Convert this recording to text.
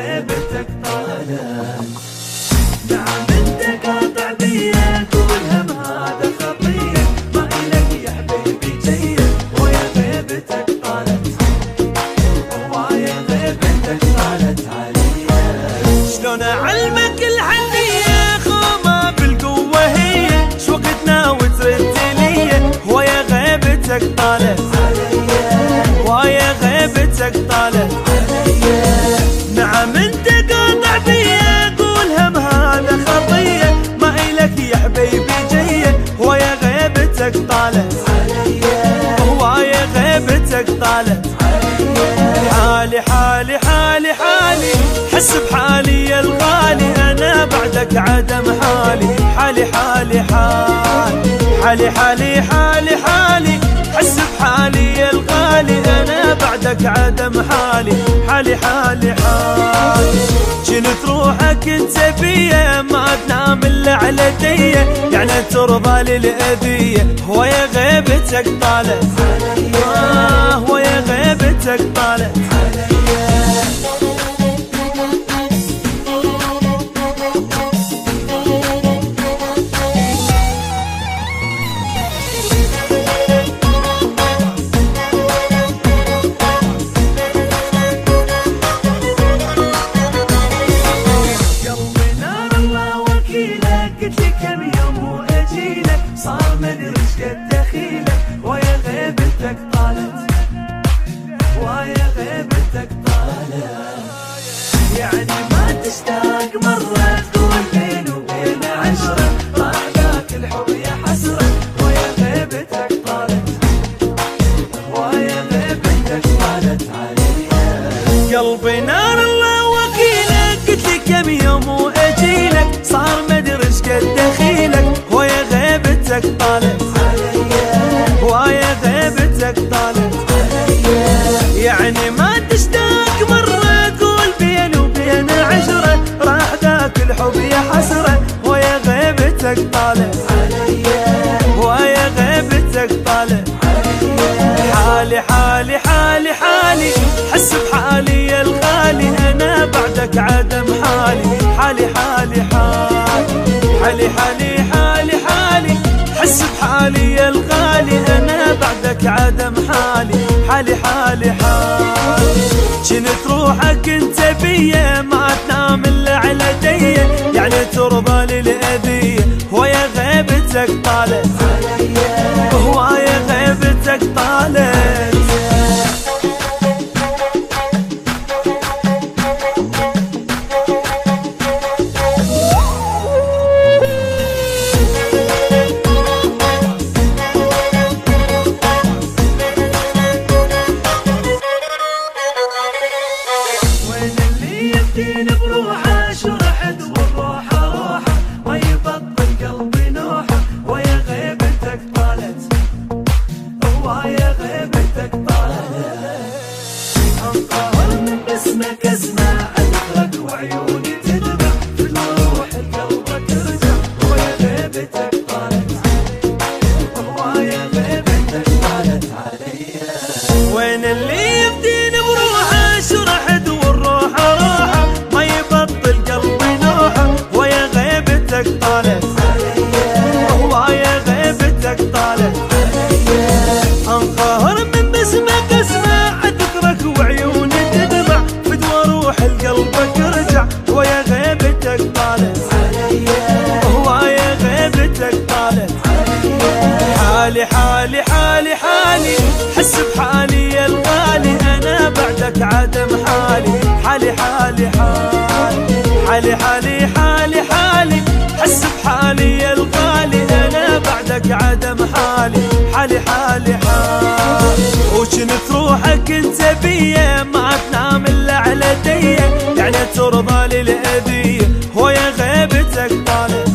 غيبتك طالت. نعم انت قاطع بيا والهم هذا خطية، ما إلك يا حبيبي جيد ويا غيبتك طالت، ويا غيبتك طالت علي. شلون اعلمك الحنية خومة بالقوة هي، شو وقتنا وترد لي ويا غيبتك طالت علي، ويا غيبتك طالت علي. نعم انت قاطع بيا قول هم هذا خطية، ما إلك يا حبيبي جيد ويا غيبتك طالت علي، ويا غيبتك طالت علي. حالي حالي حالي حالي حس بحالي يا الغالي، انا بعدك عدم حالي. حالي حالي حالي حالي حالي حالي حالي حس بحالي يا الغالي، انا بعدك عدم حالي. حالي حالي حالي جنت روحك انت بيا، ما تنام الا على ديه، يعني ترضى للاذيه ويا غيبتك طالت علي، ويا غيبتك طالت علي. قلت لي كم يوم واجيلك، صار مدري ايش قد دخيلك ويا غيبتك طالت، ويا غيبتك طالت. يعني ما تشتاق مرة تقول بيني وبين عشرة، راح ذاك الحب يا حسرة ويا غيبتك طالت، ويا غيبتك طالت علي. قلبي نار الله وكيلك، قلت لي كم يوم واجيلك، صار مدري ايش قد دخيلك ويا غيبتك طالت علي، ويا غيبتك طالت علي. يعني ما تشتاق مرة تقول بيني وبين عشرة، راح ذاك الحب يا حسرة ويا غيبتك طالت علي، ويا غيبتك طالت علي. حالي حالي حالي حالي حس بحالي يا الغالي، انا بعدك عدم حالي. حالي حالي حالي حالي حالي حالي حس بحالي يا الغالي، انا بعدك عدم حالي. حالي حالي حالي جنت روحك انت بيا، ما تنام الا على ديه، يعني ترضى للاذيه ويا غيبتك طالت علي، ويا غيبتك طالت. يبدين بروحه شرحت والروحه روحه، ما يبطل قلبي نوحه ويا غيبتك طالت، ويا غيبتك طالت. انطهر من باسمك اسمع اذكرك وعيوني تدمع، في الروح قلبك ترجع ويا غيبتك طالت، ويا غيبتك طالت علي. وين اللي يبدين بروحه شرحت والروحه روحه، ما يبطل قلبي نوحه ويا غيبتك طالت علي، ويا غيبتك طالت علي. انقهر من باسمك اسمع ذكرك وعيوني تدمع، فدوى روح قلبك ارجع ويا غيبتك طالت علي، ويا غيبتك طالت علي. حالي حالي حالي حالي حس بحالي يا الغالي، انا بعدك عدم حالي. حالي حالي حالي حالي حالي حالي حس بحالي يا الغالي، انا بعدك عدم حالي. حالي حالي حالي وجنت روحك انت بيا، ما تنام الا على ديه، يعني ترضى للاذيه ويا غيبتك طالت